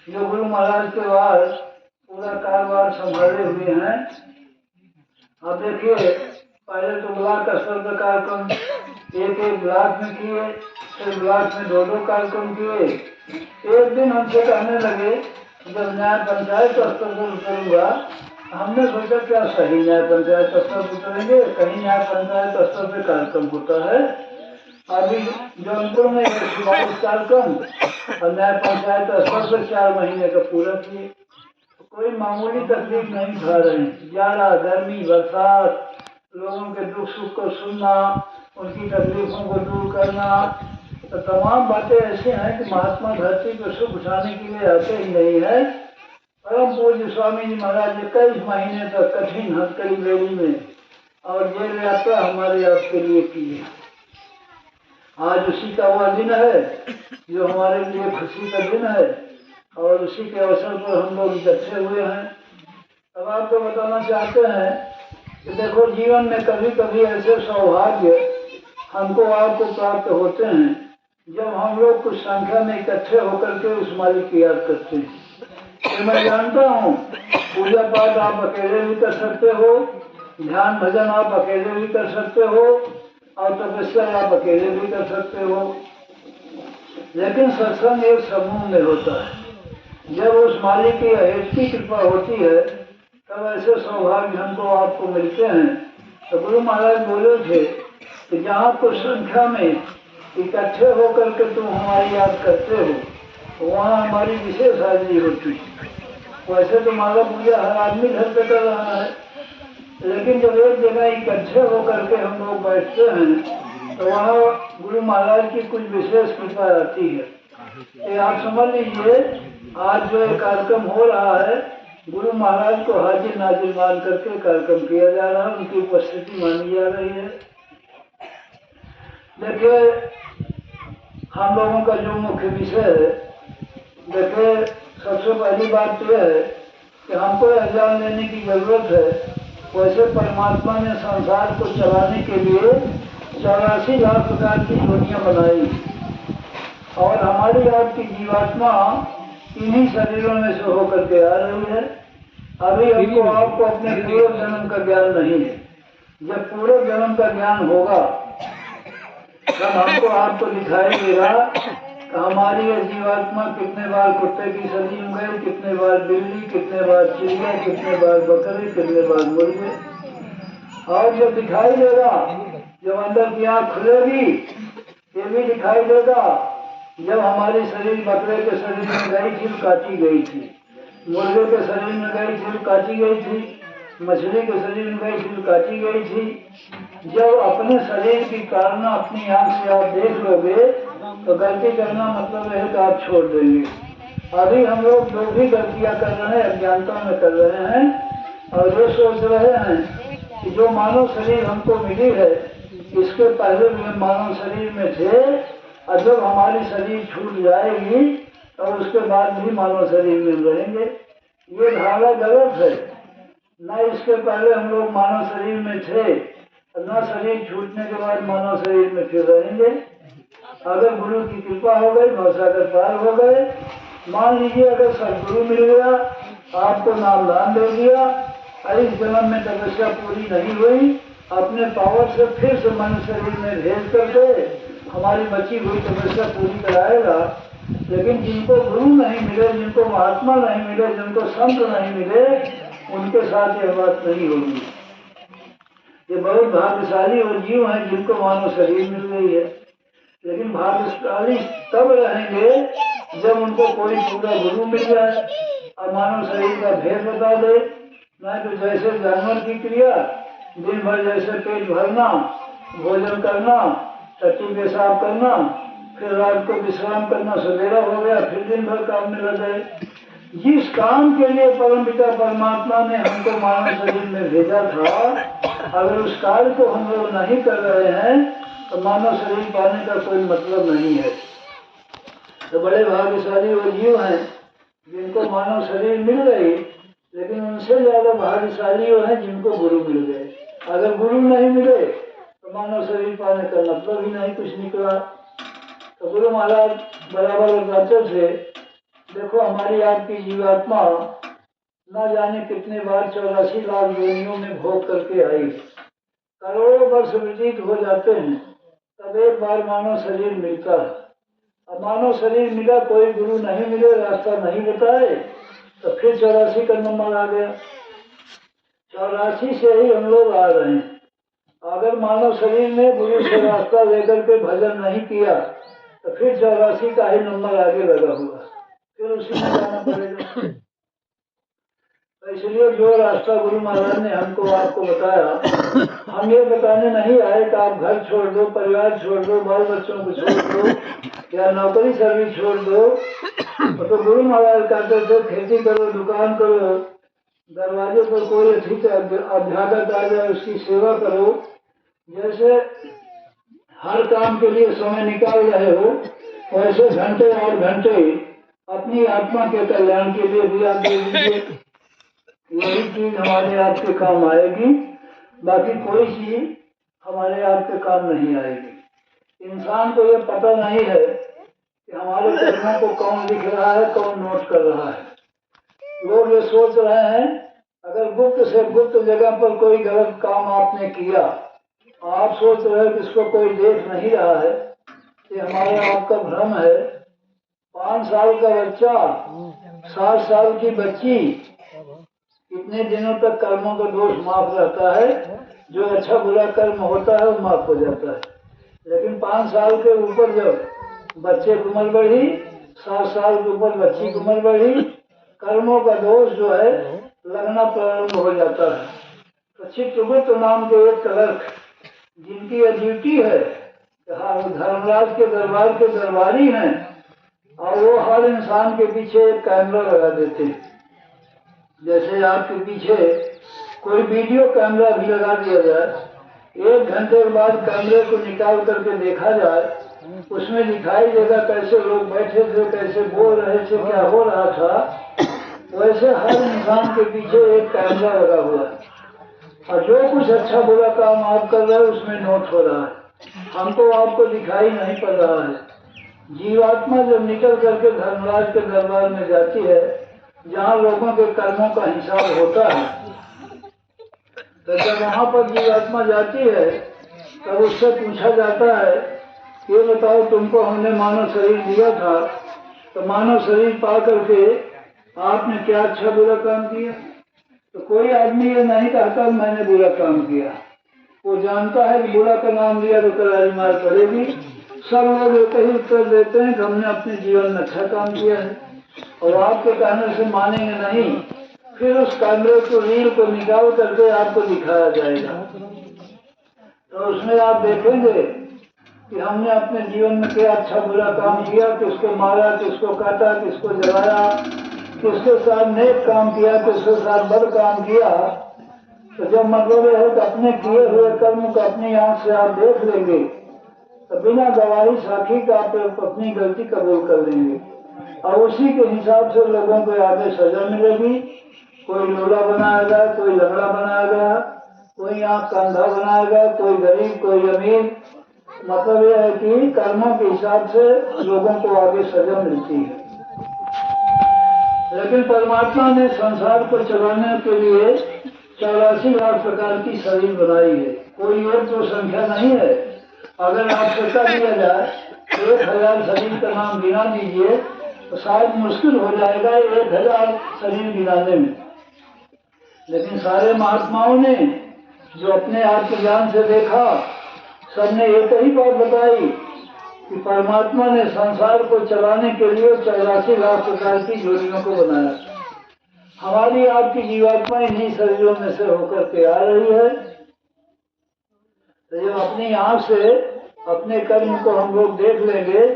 जो गुरु महाराज के बाद पूरा कारोबार संभाले हुए हैं। अब देखिए, पहले तो ब्लॉक स्तर पर कार्यक्रम एक ब्लॉक में किए, फिर ब्लॉक में 2 कार्यक्रम किए। एक दिन हमसे कहने लगे जब न्याय पंचायत स्तर पर उतरूंगा। हमने सोचा क्या सही न्याय पंचायत स्तर पर उतरेंगे, कहीं न्याय पंचायत स्तर पर कार्यक्रम होता है। अभी जौनपुर में 22 कार्यक्रम और न्याय पंचायत स्तर पर 4 महीने का पूरा किए। कोई मामूली तकलीफ नहीं उठा रहे हैं। जाड़ा, गर्मी, बरसात, लोगों के दुख सुख को सुनना, उनकी तकलीफों को दूर करना, तो तमाम बातें ऐसी हैं कि महात्मा धरती पर सुख उठाने के लिए आते ही नहीं है। परम पूज्य स्वामी जी महाराज 21 महीने तक कठिन हथकड़ी बेड़ी में और जेल यात्रा हमारे आपके लिए की है। आज उसी का वह दिन है जो हमारे लिए खुशी का दिन है और उसी के अवसर पर हम लोग इकट्ठे हुए हैं। अब आपको बताना चाहते हैं कि देखो, जीवन में कभी कभी ऐसे सौभाग्य हमको आपको प्राप्त होते हैं जब हम लोग कुछ संख्या में इकट्ठे होकर के उस मालिक की याद करते हैं। तो मैं जानता हूँ पूजा पाठ आप अकेले भी कर सकते हो, ध्यान भजन आप अकेले भी कर सकते हो और तपस्या आप अकेले भी कर सकते हो, लेकिन सत्संग एक समूह में होता है। जब उस मालिक की अहेत की कृपा होती है तब ऐसे सौभाग्य हमको आपको मिलते हैं। तो गुरु महाराज बोले थे कि जहाँ कुछ संख्या में इकट्ठे होकर के तुम हमारी याद करते हो वहाँ हमारी विशेष हाजिरी होती है। वैसे तो माला पूजा हर आदमी घर पे कर रहा है, लेकिन जब एक जगह इकट्ठे होकर के हम लोग बैठते हैं तो वहाँ गुरु महाराज की कुछ विशेष कृपा आती है। ये आप समझ लीजिए, आज जो ये कार्यक्रम हो रहा है गुरु महाराज को हाजिर नाजिर मान करके कार्यक्रम किया जा रहा है, उनकी उपस्थिति मानी जा रही है। देखिए, हम लोगों का जो मुख्य विषय है, देखिए सबसे पहली बात तो यह है कि हमको यह जान लेने की जरूरत है वैसे परमात्मा ने संसार को चलाने के लिए 84 लाख प्रकार की योनियां बनाई और हमारी आपकी जीवात्मा इन्हीं शरीरों में से होकर के आ रही है। अभी हमको आपको अपने पूर्व जन्म का ज्ञान नहीं है। जब पूर्व जन्म का ज्ञान होगा तब हमको आपको दिखाई देगा कि हमारी यह जीवात्मा कितने बार कुत्ते की शरीर में गई, कितने बार बिल्ली, कितने बार चिड़िया, कितने बार बकरी, कितने बार मुर्गे। और जब दिखाई देगा, जब अंदर की आँख खुलेगी ये भी दिखाई देगा। जब हमारी शरीर बकरे के शरीर में गई थी काटी गई थी, मुर्गे के शरीर में गई थी काटी गई थी, मछली के शरीर में गई थी काटी गई थी। जब अपने शरीर की कारण अपनी आंख से आप देख लोगे तो गलती करना मतलब है कि आप छोड़ देंगे। अभी हम लोग जो भी गलतियां कर रहे हैं अज्ञानता में कर रहे हैं और ये सोच रहे हैं कि जो मानव शरीर हमको मिली है इसके पहले भी हम मानव शरीर में थे और जब हमारी शरीर छूट जाएगी तो उसके बाद भी मानव शरीर में रहेंगे। ये धारणा गलत है। न इसके पहले हम लोग मानव शरीर में थे, न शरीर छूटने के बाद मानव शरीर में फिर रहेंगे। अगर गुरु की कृपा हो गई, भवसागर पार हो गए, मान लीजिए अगर सदगुरु मिल गया, आपको नाम दान दे दिया और इस जन्म में तपस्या पूरी नहीं हुई, अपने पावर से फिर से मनुष्य शरीर में भेज करके हमारी बची हुई तपस्या पूरी कराएगा। लेकिन जिनको गुरु नहीं मिले, जिनको महात्मा नहीं मिले, जिनको संत नहीं मिले, उनके साथ यह बात नहीं होगी। ये बहुत भाग्यशाली और जीव हैं जिनको मानव शरीर मिल गई है, लेकिन भाग्यशाली तब रहेंगे जब उनको कोई पूरा गुरु मिल जाए और मानव शरीर का भेद बता दे। नहीं तो जैसे जानवर की क्रिया, दिन भर जैसे पेट भरना, भोजन करना, टट्टी पेशाब करना, फिर रात को विश्राम करना, सवेरा हो गया फिर दिन भर काम में लग गए। जिस काम के लिए परम पिता परमात्मा ने हमको मानव शरीर में भेजा था, अगर उस कार्य को हम लोग नहीं कर रहे हैं तो मानव शरीर पाने का कोई मतलब नहीं है। तो बड़े भाग्यशाली वो जीव हैं जिनको मानव शरीर मिल गई, लेकिन उनसे ज्यादा भाग्यशाली वो हैं जिनको गुरु मिल गए। अगर गुरु नहीं मिले तो मानव शरीर पाने का मतलब ही नहीं कुछ निकला। तो गुरु महाराज बराबर बताते थे, देखो हमारी आपकी जीवात्मा न जाने कितने बार 84 लाख योनियों में भोग करके आई, करोड़ों वर्ष व्यतीत हो जाते हैं, तब एक बार मानव शरीर मिलता है। अब मानव शरीर मिला, कोई गुरु नहीं मिले, रास्ता नहीं बताए, तो फिर 84 का नंबर आ गया। 84 से ही हम लोग आ रहे हैं। अगर मानव शरीर में गुरु से रास्ता लेकर के भजन नहीं किया तो फिर 84 का ही नंबर आगे लगा हुआ, फिर उसी में जाना पड़ेगा। तो इसलिए जो रास्ता गुरु महाराज ने हमको आपको बताया, हम ये बताने नहीं आए कि आप घर छोड़ दो, परिवार छोड़ दो, बाल बच्चों को छोड़ दो या नौकरी सर्विस छोड़ दो। तो गुरु महाराज कहते थे खेती करो, दुकान करो, दरवाजे पर कोई अधिक अभ्यागत आ जाए उसकी सेवा करो। जैसे हर काम के लिए समय निकाल रहे हो, वैसे घंटे और घंटे अपनी आत्मा के कल्याण के लिए भी आप दे दीजिए। यही चीज हमारे आपके काम आएगी, बाकी कोई चीज हमारे आपके काम नहीं आएगी। इंसान को ये पता नहीं है कि हमारे कर्मों को कौन लिख रहा है, कौन नोट कर रहा है। लोग ये सोच रहे हैं अगर गुप्त से गुप्त जगह पर कोई गलत काम आपने किया, आप सोच रहे हो कि इसको कोई देख नहीं रहा है, ये हमारे आपका भ्रम है। 5 साल का बच्चा, 7 साल की बच्ची, कितने दिनों तक कर्मों का दोष माफ रहता है, जो अच्छा बुरा कर्म होता है वो माफ हो जाता है। लेकिन 5 साल के ऊपर जब बच्चे की उम्र बढ़ी, 7 साल के ऊपर बच्ची की उम्र बढ़ी, कर्मों का दोष जो है लगना प्रारंभ हो जाता है। तो चित्रगुप्त नाम के एक क्लर्क, जिनकी यह ड्यूटी है, धर्मराज के दरबार के दरबारी हैं, और वो हर इंसान के पीछे एक कैमरा लगा देते हैं। जैसे आपके पीछे कोई वीडियो कैमरा भी लगा दिया जाए, 1 घंटे के बाद कैमरे को निकाल करके देखा जाए, उसमें दिखाई देगा कैसे लोग बैठे थे, कैसे बोल रहे थे, क्या हो रहा था। वैसे हर इंसान के पीछे एक कैमरा लगा हुआ है, और जो कुछ अच्छा बुरा काम आप कर रहे हो उसमें नोट हो रहा है। हमको आपको दिखाई नहीं पड़ रहा है। जीवात्मा जब निकल करके धर्मराज के दरबार में जाती है, जहाँ लोगों के कर्मों का हिसाब होता है, तो जब वहाँ पर जीवात्मा जाती है तब उससे पूछा जाता है, ये बताओ तुमको हमने मानव शरीर दिया था, तो मानव शरीर पा करके आपने क्या अच्छा बुरा काम किया। तो कोई आदमी ये नहीं कहता मैंने बुरा काम किया, वो जानता है कि बुरा का नाम लिया तो करारी मार पड़ेगी। सब लोग एक ही उत्तर देते हैं कि हमने अपने जीवन में अच्छा काम किया है, और आपके कहने से मानेंगे नहीं। फिर उस कैमरे को, रील को निकाल करके आपको दिखाया जाएगा, तो उसमें आप देखेंगे कि हमने अपने जीवन में क्या अच्छा बुरा काम किया, किसको मारा, किसको काटा, किसको जलाया, किसके साथ नेक काम किया, किसके साथ बद काम किया। तो जब मतलब है कि अपने किए हुए कर्म को अपनी आंख से आप देख लेंगे, तो बिना गवाही साखी का आप अपनी गलती कबूल कर लेंगे, और उसी के हिसाब से लोगों को आगे सजा मिलेगी। कोई लोला बनाएगा, कोई लंगड़ा बनाएगा, कोई आंख का अंधा बनाएगा, कोई गरीब, कोई अमीर। मतलब यह है कि कर्मों के हिसाब से लोगों को आगे सजा मिलती है। लेकिन परमात्मा ने संसार को चलाने के लिए 84 लाख प्रकार की शरीर बनाई है, कोई एक तो संख्या नहीं है। अगर आप सोचा दिया जाए 1000 शरीर का नाम गिना दीजिए तो शायद मुश्किल हो जाएगा 1000 शरीर गिनाने में। लेकिन सारे महात्माओं ने जो अपने आत्मज्ञान से देखा, सबने एक ही बात बताई कि परमात्मा ने संसार को चलाने के लिए 84 लाख प्रकार की योनियों को बनाया। हमारी आपकी जीवात्मा इन्हीं शरीरों में से होकर के आ रही है। तो जब अपनी आंख से अपने कर्म को हम लोग देख लेंगे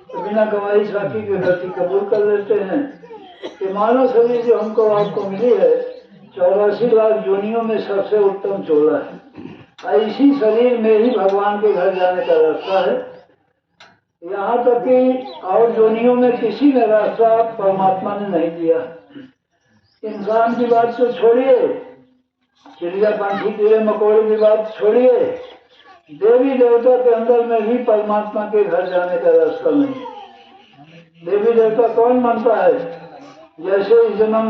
तो बिना गवाही साखी की गलती कबूल कर लेते हैं कि मानव शरीर जो हमको आपको मिली है 84 लाख योनियों में सबसे उत्तम चोला है। इसी शरीर में ही भगवान के घर जाने का रास्ता है। यहाँ तक कि और योनियों में किसी ने रास्ता परमात्मा ने नहीं दिया। इंसान की बात तो छोड़िए, चिड़िया पंछी कीड़े मकोड़े की बात छोड़िए, देवी देवता के अंदर में भी परमात्मा के घर जाने का रास्ता नहीं। देवी देवता कौन मानता है? जैसे इस जन्म